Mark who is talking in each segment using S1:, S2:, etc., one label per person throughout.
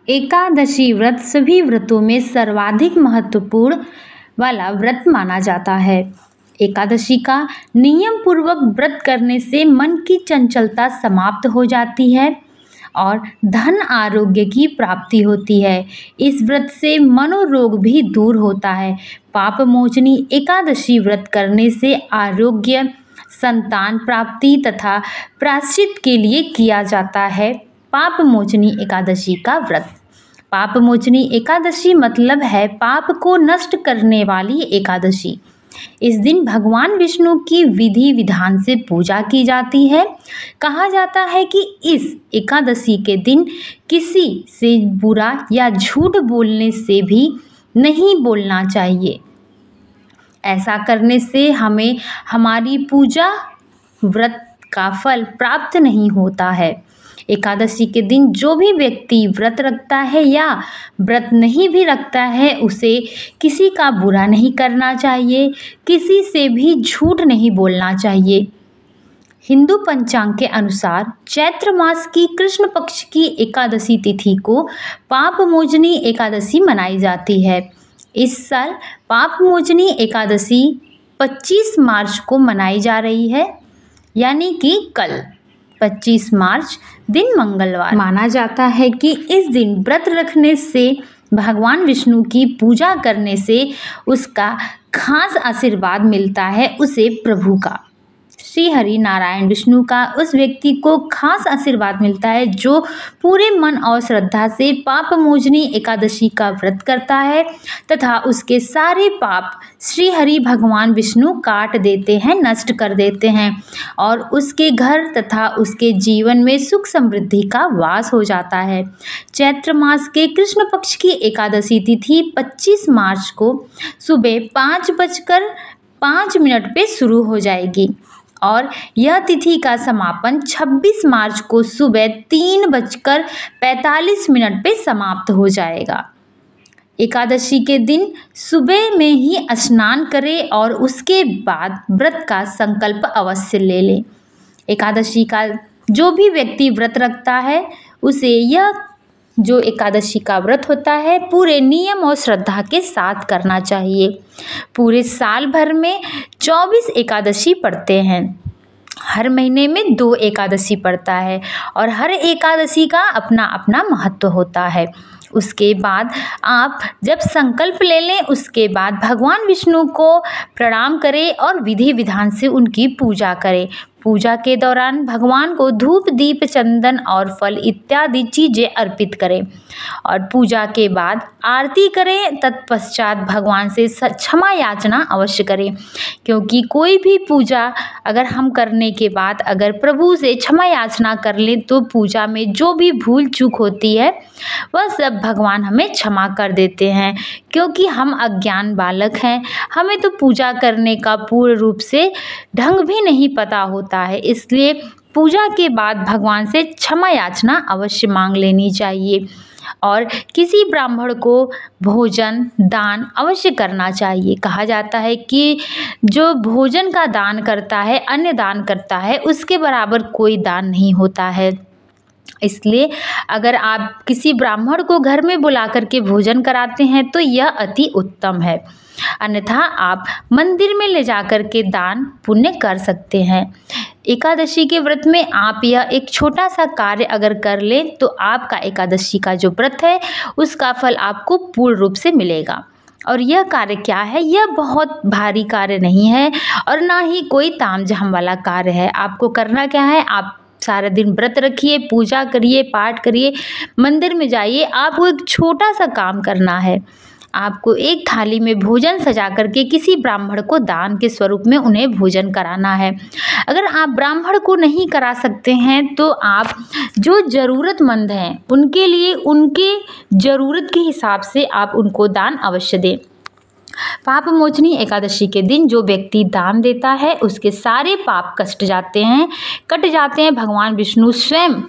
S1: एकादशी व्रत सभी व्रतों में सर्वाधिक महत्वपूर्ण वाला व्रत माना जाता है। एकादशी का नियम पूर्वक व्रत करने से मन की चंचलता समाप्त हो जाती है और धन आरोग्य की प्राप्ति होती है। इस व्रत से मनोरोग भी दूर होता है। पाप मोचनी एकादशी व्रत करने से आरोग्य, संतान प्राप्ति तथा प्रायश्चित के लिए किया जाता है पाप मोचनी एकादशी का व्रत। पाप मोचनी एकादशी मतलब है पाप को नष्ट करने वाली एकादशी। इस दिन भगवान विष्णु की विधि विधान से पूजा की जाती है। कहा जाता है कि इस एकादशी के दिन किसी से बुरा या झूठ बोलने से भी नहीं बोलना चाहिए। ऐसा करने से हमें हमारी पूजा व्रत का फल प्राप्त नहीं होता है। एकादशी के दिन जो भी व्यक्ति व्रत रखता है या व्रत नहीं भी रखता है, उसे किसी का बुरा नहीं करना चाहिए, किसी से भी झूठ नहीं बोलना चाहिए। हिंदू पंचांग के अनुसार चैत्र मास की कृष्ण पक्ष की एकादशी तिथि को पाप मोचनी एकादशी मनाई जाती है। इस साल पाप मोचनी एकादशी 25 मार्च को मनाई जा रही है, यानी कि कल 25 मार्च दिन मंगलवार माना जाता है कि इस दिन व्रत रखने से, भगवान विष्णु की पूजा करने से उसका खास आशीर्वाद मिलता है। उसे प्रभु का, श्री हरि नारायण विष्णु का उस व्यक्ति को खास आशीर्वाद मिलता है जो पूरे मन और श्रद्धा से पाप मोचनी एकादशी का व्रत करता है तथा उसके सारे पाप श्री हरि भगवान विष्णु काट देते हैं, नष्ट कर देते हैं और उसके घर तथा उसके जीवन में सुख समृद्धि का वास हो जाता है। चैत्र मास के कृष्ण पक्ष की एकादशी तिथि 25 मार्च को सुबह 5:05 पे शुरू हो जाएगी और यह तिथि का समापन 26 मार्च को सुबह 3:45 पे समाप्त हो जाएगा। एकादशी के दिन सुबह में ही स्नान करें और उसके बाद व्रत का संकल्प अवश्य ले लें। एकादशी का जो भी व्यक्ति व्रत रखता है उसे यह जो एकादशी का व्रत होता है पूरे नियम और श्रद्धा के साथ करना चाहिए। पूरे साल भर में 24 एकादशी पड़ते हैं। हर महीने में 2 एकादशी पड़ता है और हर एकादशी का अपना अपना महत्व होता है। उसके बाद आप जब संकल्प ले लें, उसके बाद भगवान विष्णु को प्रणाम करें और विधि विधान से उनकी पूजा करें। पूजा के दौरान भगवान को धूप, दीप, चंदन और फल इत्यादि चीज़ें अर्पित करें और पूजा के बाद आरती करें। तत्पश्चात भगवान से क्षमा याचना अवश्य करें, क्योंकि कोई भी पूजा अगर हम करने के बाद अगर प्रभु से क्षमा याचना कर लें तो पूजा में जो भी भूल चूक होती है वह सब भगवान हमें क्षमा कर देते हैं, क्योंकि हम अज्ञान बालक हैं। हमें तो पूजा करने का पूर्ण रूप से ढंग भी नहीं पता होता है, इसलिए पूजा के बाद भगवान से क्षमा याचना अवश्य मांग लेनी चाहिए और किसी ब्राह्मण को भोजन दान अवश्य करना चाहिए। कहा जाता है कि जो भोजन का दान करता है, अन्न दान करता है, उसके बराबर कोई दान नहीं होता है। इसलिए अगर आप किसी ब्राह्मण को घर में बुला करके भोजन कराते हैं तो यह अति उत्तम है, अन्यथा आप मंदिर में ले जाकर के दान पुण्य कर सकते हैं। एकादशी के व्रत में आप यह एक छोटा सा कार्य अगर कर लें तो आपका एकादशी का जो व्रत है उसका फल आपको पूर्ण रूप से मिलेगा। और यह कार्य क्या है? यह बहुत भारी कार्य नहीं है और ना ही कोई तामझाम वाला कार्य है। आपको करना क्या है, आप सारा दिन व्रत रखिए, पूजा करिए, पाठ करिए, मंदिर में जाइए। आपको एक छोटा सा काम करना है, आपको एक थाली में भोजन सजा करके किसी ब्राह्मण को दान के स्वरूप में उन्हें भोजन कराना है। अगर आप ब्राह्मण को नहीं करा सकते हैं तो आप जो ज़रूरतमंद हैं उनके लिए उनके ज़रूरत के हिसाब से आप उनको दान अवश्य दें। पाप मोचनी एकादशी के दिन जो व्यक्ति दान देता है उसके सारे पाप कट जाते हैं। भगवान विष्णु स्वयं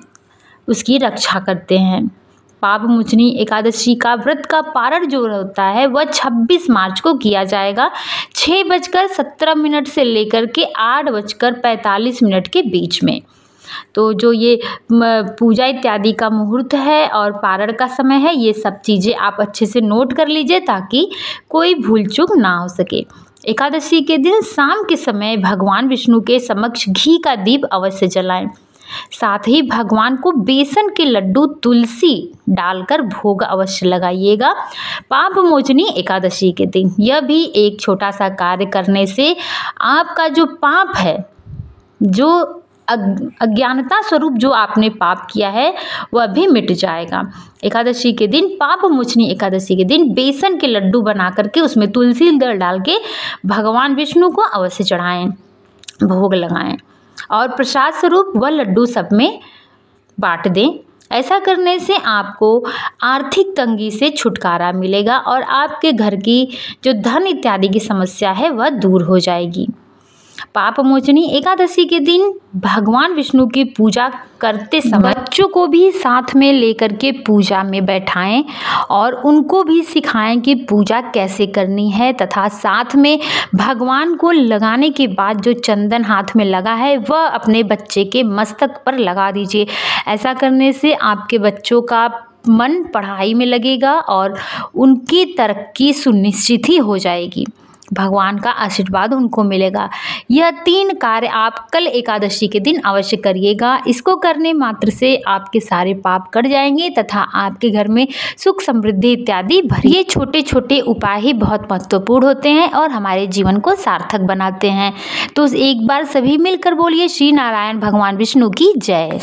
S1: उसकी रक्षा करते हैं। पाप मोचनी एकादशी का व्रत का पारण जो होता है वह 26 मार्च को किया जाएगा, 6:17 से लेकर के 8:45 के बीच में। तो जो ये पूजा इत्यादि का मुहूर्त है और पारण का समय है, ये सब चीज़ें आप अच्छे से नोट कर लीजिए ताकि कोई भूल चूक ना हो सके। एकादशी के दिन शाम के समय भगवान विष्णु के समक्ष घी का दीप अवश्य जलाएं। साथ ही भगवान को बेसन के लड्डू तुलसी डालकर भोग अवश्य लगाइएगा पाप मोचनी एकादशी के दिन। यह भी एक छोटा सा कार्य करने से आपका जो पाप है, जो अज्ञानता स्वरूप जो आपने पाप किया है, वह भी मिट जाएगा। एकादशी के दिन, पाप मोचनी एकादशी के दिन बेसन के लड्डू बना करके उसमें तुलसी दल डाल के भगवान विष्णु को अवश्य चढ़ाएं, भोग लगाएं और प्रसाद स्वरूप वह लड्डू सब में बांट दें। ऐसा करने से आपको आर्थिक तंगी से छुटकारा मिलेगा और आपके घर की जो धन इत्यादि की समस्या है वह दूर हो जाएगी। पाप मोचनी एकादशी के दिन भगवान विष्णु की पूजा करते समय बच्चों को भी साथ में लेकर के पूजा में बैठाएं और उनको भी सिखाएं कि पूजा कैसे करनी है, तथा साथ में भगवान को लगाने के बाद जो चंदन हाथ में लगा है वह अपने बच्चे के मस्तक पर लगा दीजिए। ऐसा करने से आपके बच्चों का मन पढ़ाई में लगेगा और उनकी तरक्की सुनिश्चित ही हो जाएगी। भगवान का आशीर्वाद उनको मिलेगा। यह 3 कार्य आप कल एकादशी के दिन अवश्य करिएगा। इसको करने मात्र से आपके सारे पाप कट जाएंगे तथा आपके घर में सुख समृद्धि इत्यादि भरी। ये छोटे छोटे उपाय ही बहुत महत्वपूर्ण होते हैं और हमारे जीवन को सार्थक बनाते हैं। तो एक बार सभी मिलकर बोलिए श्री नारायण भगवान विष्णु की जय।